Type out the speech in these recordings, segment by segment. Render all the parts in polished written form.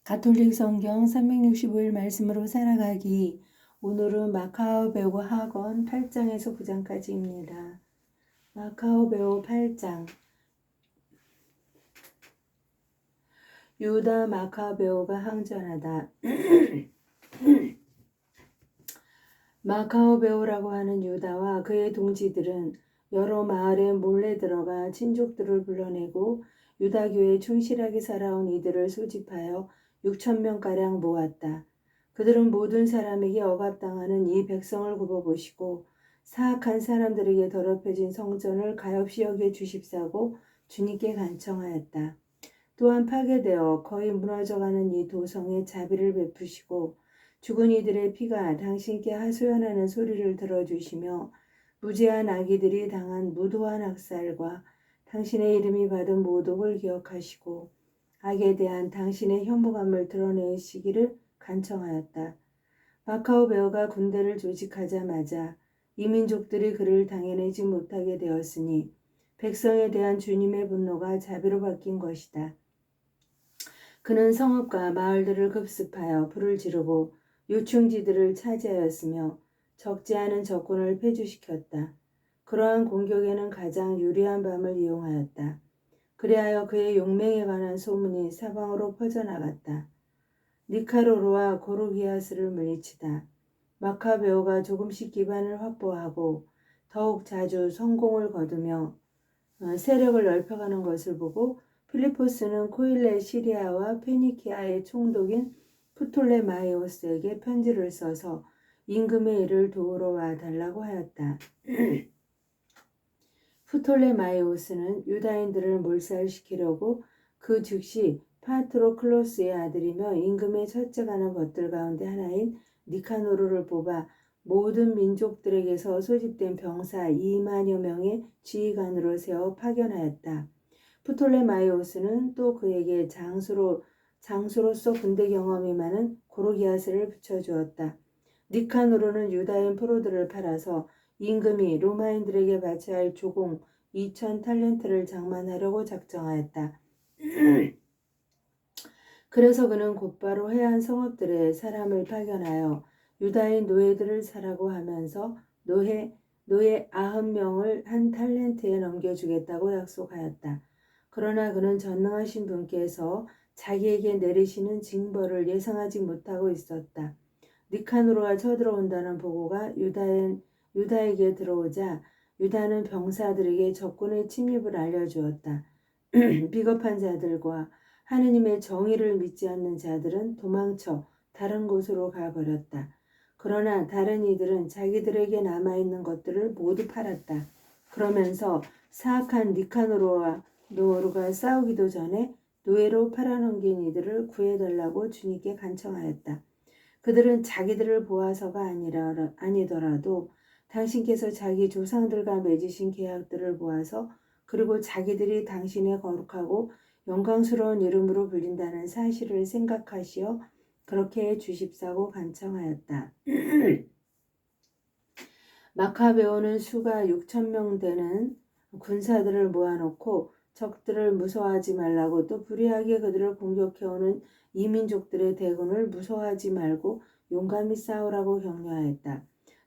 가톨릭 성경 365일 말씀으로 살아가기. 오늘은 마카오 배우 학원 8장에서 9장까지입니다. 마카오 배우 8장. 유다 마카베오가 항전하다. 마카오베오라고 하는 유다와 그의 동지들은 여러 마을에 몰래 들어가 친족들을 불러내고 유다교에 충실하게 살아온 이들을 소집하여 6,000명가량 모았다. 그들은 모든 사람에게 억압당하는 이 백성을 굽어보시고 사악한 사람들에게 더럽혀진 성전을 가엾이 여겨 주십사고 주님께 간청하였다. 또한 파괴되어 거의 무너져가는 이 도성에 자비를 베푸시고 죽은 이들의 피가 당신께 하소연하는 소리를 들어주시며 무죄한 아기들이 당한 무도한 학살과 당신의 이름이 받은 모독을 기억하시고 악에 대한 당신의 혐오감을 드러내시기를 간청하였다. 마카오 베어가 군대를 조직하자마자 이민족들이 그를 당해내지 못하게 되었으니 백성에 대한 주님의 분노가 자비로 바뀐 것이다. 그는 성읍과 마을들을 급습하여 불을 지르고 요충지들을 차지하였으며 적지 않은 적군을 폐주시켰다. 그러한 공격에는 가장 유리한 밤을 이용하였다. 그리하여 그의 용맹에 관한 소문이 사방으로 퍼져나갔다. 니카로르와 고르기아스를 물리치다. 마카베오가 조금씩 기반을 확보하고 더욱 자주 성공을 거두며 세력을 넓혀가는 것을 보고 필리포스는 코일레 시리아와 페니키아의 총독인 프톨레마이오스에게 편지를 써서 임금의 일을 도우러 와달라고 하였다. 프톨레마이오스는 유다인들을 몰살시키려고 그 즉시 파트로클로스의 아들이며 임금의 첫째가는 것들 가운데 하나인 니카노르를 뽑아 모든 민족들에게서 소집된 병사 2만여 명의 지휘관으로 세워 파견하였다. 프톨레마이오스는 또 그에게 장수로서 군대 경험이 많은 고르기아스를 붙여주었다. 니카노르는 유다인 포로들을 팔아서 임금이 로마인들에게 바쳐야 할 조공 2,000탈렌트를 장만하려고 작정하였다. 그래서 그는 곧바로 해안 성읍들에 사람을 파견하여 유다인 노예들을 사라고 하면서 노예 90명을 한 탈렌트에 넘겨주겠다고 약속하였다. 그러나 그는 전능하신 분께서 자기에게 내리시는 징벌을 예상하지 못하고 있었다. 니카노르가 쳐들어온다는 보고가 유다에게 들어오자 유다는 병사들에게 적군의 침입을 알려주었다. 비겁한 자들과 하느님의 정의를 믿지 않는 자들은 도망쳐 다른 곳으로 가버렸다. 그러나 다른 이들은 자기들에게 남아있는 것들을 모두 팔았다. 그러면서 사악한 니카노르가 싸우기도 전에 노예로 팔아넘긴 이들을 구해달라고 주님께 간청하였다. 그들은 자기들을 보아서가 아니더라도 당신께서 자기 조상들과 맺으신 계약들을 보아서 그리고 자기들이 당신의 거룩하고 영광스러운 이름으로 불린다는 사실을 생각하시어 그렇게 해 주십사고 간청하였다. 마카베오는 수가 6,000명 되는 군사들을 모아놓고 적들을 무서워하지 말라고 또 불의하게 그들을 공격해오는 이민족들의 대군을 무서워하지 말고 용감히 싸우라고 격려하였다.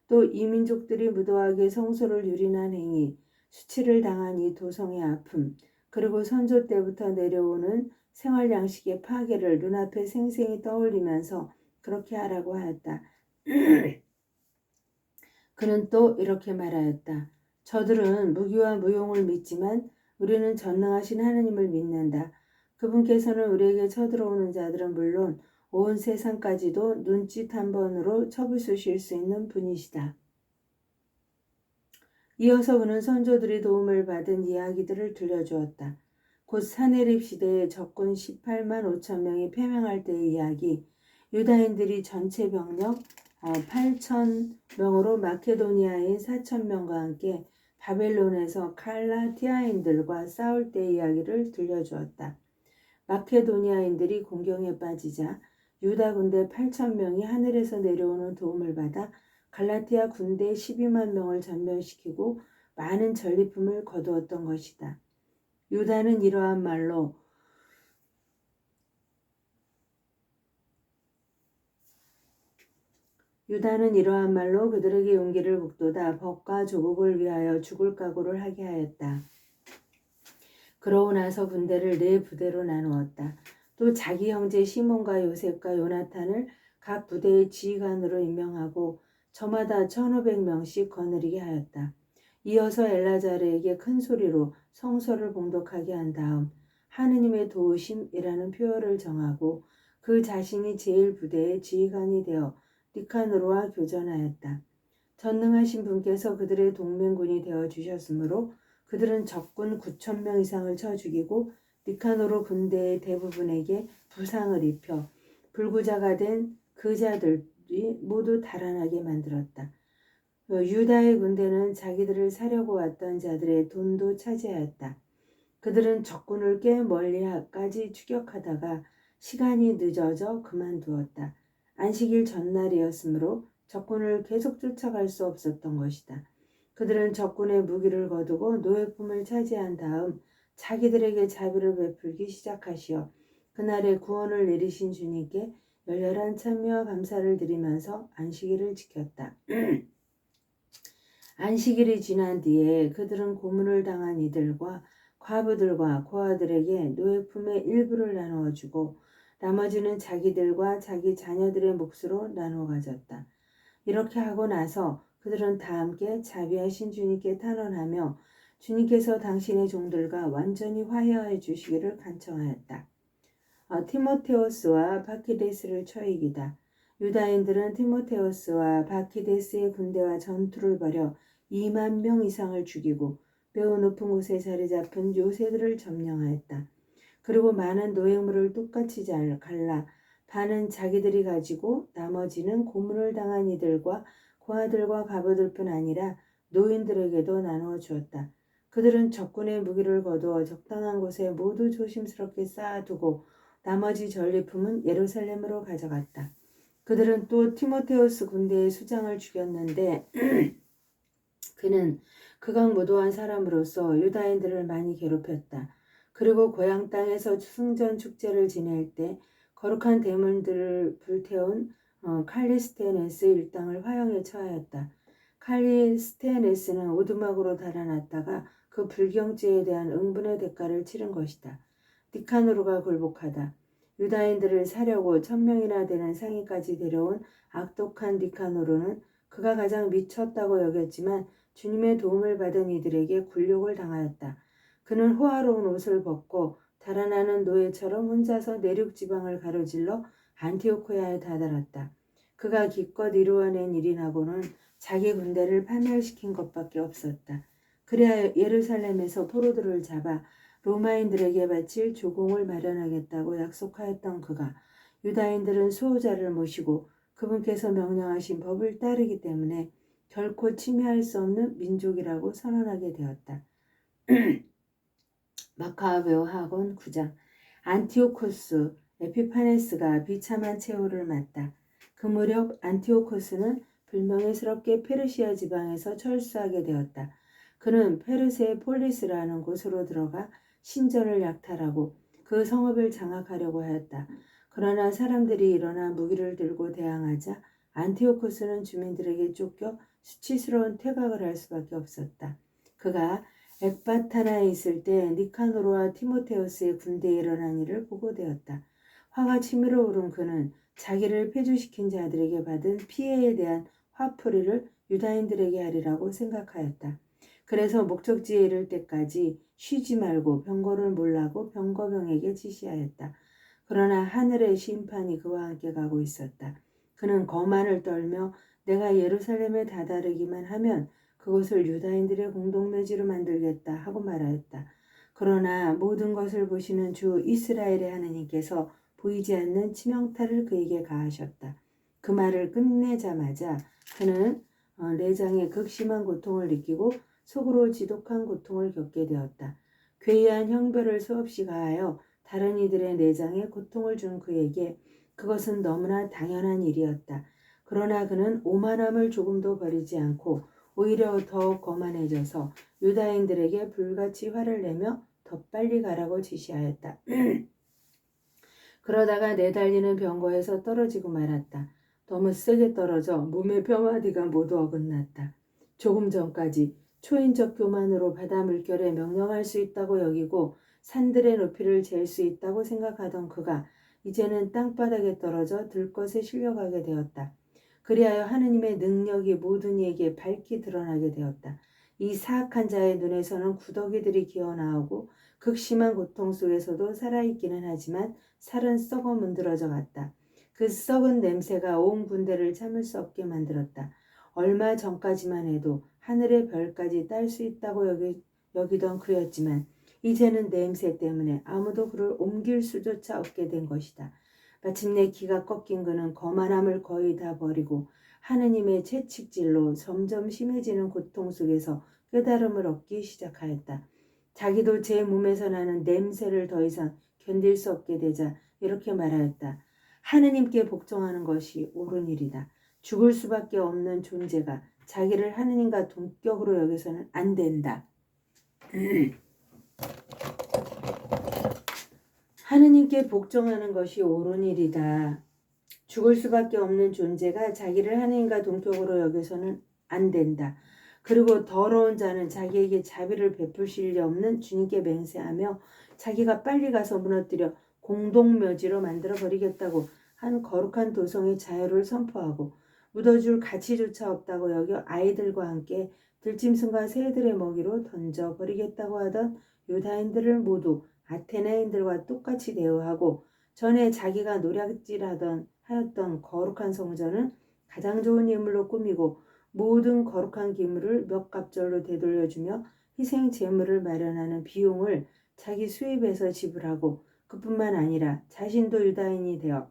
또 이민족들이 무도하게 성소를 유린한 행위, 수치를 당한 이 도성의 아픔, 그리고 선조 때부터 내려오는 생활 양식의 파괴를 눈앞에 생생히 떠올리면서 그렇게 하라고 하였다. 그는 또 이렇게 말하였다. 저들은 무기와 무용을 믿지만 우리는 전능하신 하느님을 믿는다. 그분께서는 우리에게 쳐들어오는 자들은 물론 온 세상까지도 눈짓 한 번으로 쳐부수실 수 있는 분이시다. 이어서 그는 선조들이 도움을 받은 이야기들을 들려주었다. 곧 사내립 시대에 적군 18만 5천 명이 패망할 때의 이야기, 유다인들이 전체 병력 8,000명으로 마케도니아인 4,000명과 함께 바벨론에서 칼라티아인들과 싸울 때의 이야기를 들려주었다. 마케도니아인들이 공경에 빠지자 유다 군대 8,000명이 하늘에서 내려오는 도움을 받아 갈라티아 군대 12만 명을 전멸시키고 많은 전리품을 거두었던 것이다. 유다는 이러한 말로 유다는 이러한 말로 그들에게 용기를 북돋아 법과 조국을 위하여 죽을 각오를 하게 하였다. 그러고 나서 군대를 네 부대로 나누었다. 또 자기 형제 시몬과 요셉과 요나탄을 각 부대의 지휘관으로 임명하고 저마다 1500명씩 거느리게 하였다. 이어서 엘라자르에게 큰 소리로 성서를 봉독하게 한 다음 하느님의 도우심이라는 표어를 정하고 그 자신이 제일 부대의 지휘관이 되어 니카노르와 교전하였다. 전능하신 분께서 그들의 동맹군이 되어 주셨으므로 그들은 적군 9,000명 이상을 쳐 죽이고 니카노르 군대의 대부분에게 부상을 입혀 불구자가 된 그 자들이 모두 달아나게 만들었다. 유다의 군대는 자기들을 사려고 왔던 자들의 돈도 차지하였다. 그들은 적군을 꽤 멀리까지 추격하다가 시간이 늦어져 그만두었다. 안식일 전날이었으므로 적군을 계속 쫓아갈 수 없었던 것이다. 그들은 적군의 무기를 거두고 노예품을 차지한 다음 자기들에게 자비를 베풀기 시작하시어 그날의 구원을 내리신 주님께 열렬한 찬미와 감사를 드리면서 안식일을 지켰다. 안식일이 지난 뒤에 그들은 고문을 당한 이들과 과부들과 고아들에게 노예품의 일부를 나누어 주고 나머지는 자기들과 자기 자녀들의 몫으로 나누어 가졌다. 이렇게 하고 나서 그들은 다 함께 자비하신 주님께 탄원하며 주님께서 당신의 종들과 완전히 화해하여 주시기를 간청하였다. 티모테오스와 바키데스를 처이기다. 유다인들은 티모테오스와 바키데스의 군대와 전투를 벌여 2만 명 이상을 죽이고 매우 높은 곳에 자리 잡은 요새들을 점령하였다. 그리고 많은 노획물을 똑같이 갈라 반은 자기들이 가지고 나머지는 고문을 당한 이들과 고아들과 과부들뿐 아니라 노인들에게도 나누어 주었다. 그들은 적군의 무기를 거두어 적당한 곳에 모두 조심스럽게 쌓아두고 나머지 전리품은 예루살렘으로 가져갔다. 그들은 또 티모테우스 군대의 수장을 죽였는데 그는 극악무도한 사람으로서 유다인들을 많이 괴롭혔다. 그리고 고향 땅에서 승전 축제를 지낼 때 거룩한 대문들을 불태운 칼리스테네스 일당을 화형에 처하였다. 칼리스테네스는 오두막으로 달아났다가 그 불경죄에 대한 응분의 대가를 치른 것이다. 니카노르가 굴복하다. 유다인들을 사려고 1000명이나 되는 상인까지 데려온 악독한 니카노르는 그가 가장 미쳤다고 여겼지만 주님의 도움을 받은 이들에게 굴욕을 당하였다. 그는 호화로운 옷을 벗고 달아나는 노예처럼 혼자서 내륙 지방을 가로질러 안티오코야에 다다랐다. 그가 기껏 이루어낸 일이나고는 자기 군대를 파멸시킨 것밖에 없었다. 그래야 예루살렘에서 포로들을 잡아 로마인들에게 바칠 조공을 마련하겠다고 약속하였던 그가 유다인들은 수호자를 모시고 그분께서 명령하신 법을 따르기 때문에 결코 침해할 수 없는 민족이라고 선언하게 되었다. 마카베오 학원 9장. 안티오코스 에피파네스가 비참한 최후를 맞다. 그 무렵 안티오코스는 불명예스럽게 페르시아 지방에서 철수하게 되었다. 그는 페르세 폴리스라는 곳으로 들어가 신전을 약탈하고 그 성읍을 장악하려고 하였다. 그러나 사람들이 일어나 무기를 들고 대항하자 안티오코스는 주민들에게 쫓겨 수치스러운 퇴각을 할 수밖에 없었다. 그가 엑바타나에 있을 때 니카노르와 티모테우스의 군대에 일어난 일을 보고되었다. 화가 치밀어 오른 그는 자기를 폐주시킨 자들에게 받은 피해에 대한 화풀이를 유다인들에게 하리라고 생각하였다. 그래서 목적지에 이를 때까지 쉬지 말고 병거를 몰라고 병거병에게 지시하였다. 그러나 하늘의 심판이 그와 함께 가고 있었다. 그는 거만을 떨며 내가 예루살렘에 다다르기만 하면 그것을 유다인들의 공동묘지로 만들겠다 하고 말하였다. 그러나 모든 것을 보시는 주 이스라엘의 하느님께서 보이지 않는 치명타를 그에게 가하셨다. 그 말을 끝내자마자 그는 내장에 극심한 고통을 느끼고 속으로 지독한 고통을 겪게 되었다. 괴이한 형벌을 수없이 가하여 다른 이들의 내장에 고통을 준 그에게 그것은 너무나 당연한 일이었다. 그러나 그는 오만함을 조금도 버리지 않고 오히려 더욱 거만해져서 유다인들에게 불같이 화를 내며 더 빨리 가라고 지시하였다. 그러다가 내달리는 병거에서 떨어지고 말았다. 너무 세게 떨어져 몸의 뼈마디가 모두 어긋났다. 조금 전까지 초인적 교만으로 바다 물결에 명령할 수 있다고 여기고 산들의 높이를 잴 수 있다고 생각하던 그가 이제는 땅바닥에 떨어져 들것에 실려가게 되었다. 그리하여 하느님의 능력이 모든 이에게 밝히 드러나게 되었다. 이 사악한 자의 눈에서는 구더기들이 기어나오고 극심한 고통 속에서도 살아있기는 하지만 살은 썩어 문드러져 갔다. 그 썩은 냄새가 온 군대를 참을 수 없게 만들었다. 얼마 전까지만 해도 하늘의 별까지 딸 수 있다고 여기던 그였지만 이제는 냄새 때문에 아무도 그를 옮길 수조차 없게 된 것이다. 마침내 기가 꺾인 그는 거만함을 거의 다 버리고 하느님의 채찍질로 점점 심해지는 고통 속에서 깨달음을 얻기 시작하였다. 자기도 제 몸에서 나는 냄새를 더 이상 견딜 수 없게 되자 이렇게 말하였다. 하느님께 복종하는 것이 옳은 일이다. 죽을 수밖에 없는 존재가 자기를 하느님과 동격으로 여겨서는 안 된다. 하느님께 복종하는 것이 옳은 일이다. 죽을 수밖에 없는 존재가 자기를 하느님과 동격으로 여겨서는 안 된다. 그리고 더러운 자는 자기에게 자비를 베푸실 리 없는 주님께 맹세하며 자기가 빨리 가서 무너뜨려 공동묘지로 만들어 버리겠다고 한 거룩한 도성의 자유를 선포하고 묻어줄 가치조차 없다고 여겨 아이들과 함께 들짐승과 새들의 먹이로 던져버리겠다고 하던 유다인들을 모두 아테네인들과 똑같이 대우하고 전에 자기가 하였던 거룩한 성전은 가장 좋은 예물로 꾸미고 모든 거룩한 기물을 몇 갑절로 되돌려주며 희생 제물을 마련하는 비용을 자기 수입에서 지불하고 그뿐만 아니라 자신도 유다인이 되어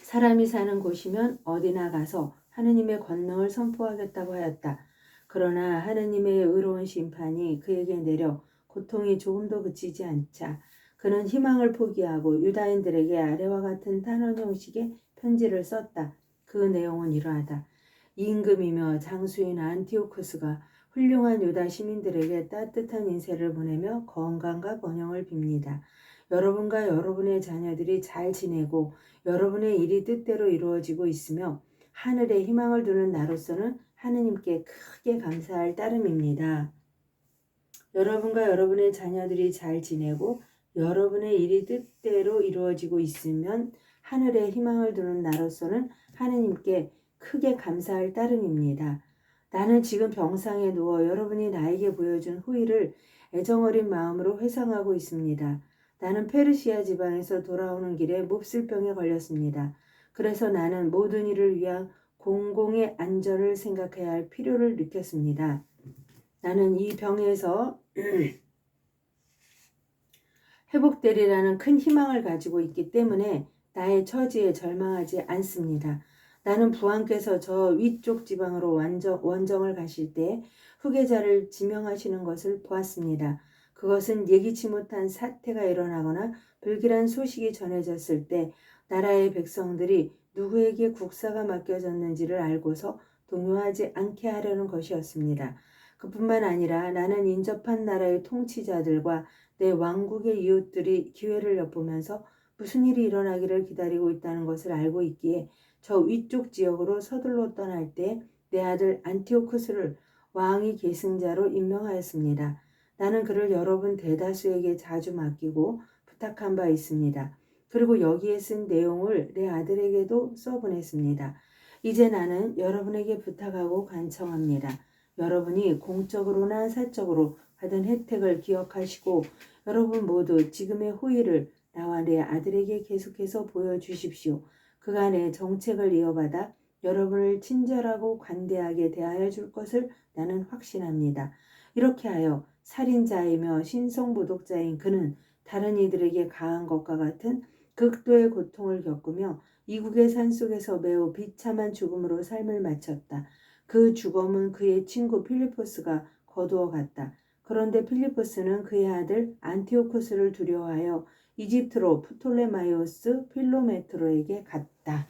사람이 사는 곳이면 어디나 가서 하느님의 권능을 선포하겠다고 하였다. 그러나 하느님의 의로운 심판이 그에게 내려 고통이 조금도 그치지 않자 그는 희망을 포기하고 유다인들에게 아래와 같은 탄원 형식의 편지를 썼다. 그 내용은 이러하다. 임금이며 장수인 안티오쿠스가 훌륭한 유다 시민들에게 따뜻한 인사를 보내며 건강과 번영을 빕니다. 여러분과 여러분의 자녀들이 잘 지내고 여러분의 일이 뜻대로 이루어지고 있으며 하늘에 희망을 두는 나로서는 하느님께 크게 감사할 따름입니다. 여러분과 여러분의 자녀들이 잘 지내고 여러분의 일이 뜻대로 이루어지고 있으면 하늘에 희망을 두는 나로서는 하느님께 크게 감사할 따름입니다. 나는 지금 병상에 누워 여러분이 나에게 보여준 후일을 애정어린 마음으로 회상하고 있습니다. 나는 페르시아 지방에서 돌아오는 길에 몹쓸병에 걸렸습니다. 그래서 나는 모든 일을 위한 공공의 안전을 생각해야 할 필요를 느꼈습니다. 나는 이 병에서 회복되리라는 큰 희망을 가지고 있기 때문에 나의 처지에 절망하지 않습니다. 나는 부왕께서 저 위쪽 지방으로 원정을 가실 때 후계자를 지명하시는 것을 보았습니다. 그것은 예기치 못한 사태가 일어나거나 불길한 소식이 전해졌을 때 나라의 백성들이 누구에게 국사가 맡겨졌는지를 알고서 동요하지 않게 하려는 것이었습니다. 그뿐만 아니라 나는 인접한 나라의 통치자들과 내 왕국의 이웃들이 기회를 엿보면서 무슨 일이 일어나기를 기다리고 있다는 것을 알고 있기에 저 위쪽 지역으로 서둘러 떠날 때 내 아들 안티오쿠스를 왕위 계승자로 임명하였습니다. 나는 그를 여러분 대다수에게 자주 맡기고 부탁한 바 있습니다. 그리고 여기에 쓴 내용을 내 아들에게도 써보냈습니다. 이제 나는 여러분에게 부탁하고 간청합니다. 여러분이 공적으로나 사적으로 받은 혜택을 기억하시고 여러분 모두 지금의 후일을 나와 내 아들에게 계속해서 보여주십시오. 그가 내 정책을 이어받아 여러분을 친절하고 관대하게 대하여 줄 것을 나는 확신합니다. 이렇게 하여 살인자이며 신성모독자인 그는 다른 이들에게 가한 것과 같은 극도의 고통을 겪으며 이국의 산속에서 매우 비참한 죽음으로 삶을 마쳤다. 그 죽음은 그의 친구 필리포스가 거두어 갔다. 그런데 필리포스는 그의 아들 안티오코스를 두려워하여 이집트로 프톨레마이오스 필로메트로에게 갔다.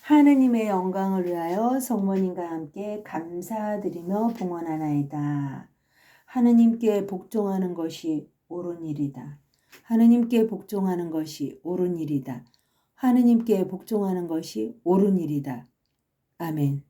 하느님의 영광을 위하여 성모님과 함께 감사드리며 봉헌하나이다. 하느님께 복종하는 것이 옳은 일이다. 하느님께 복종하는 것이 옳은 일이다. 하느님께 복종하는 것이 옳은 일이다. 아멘.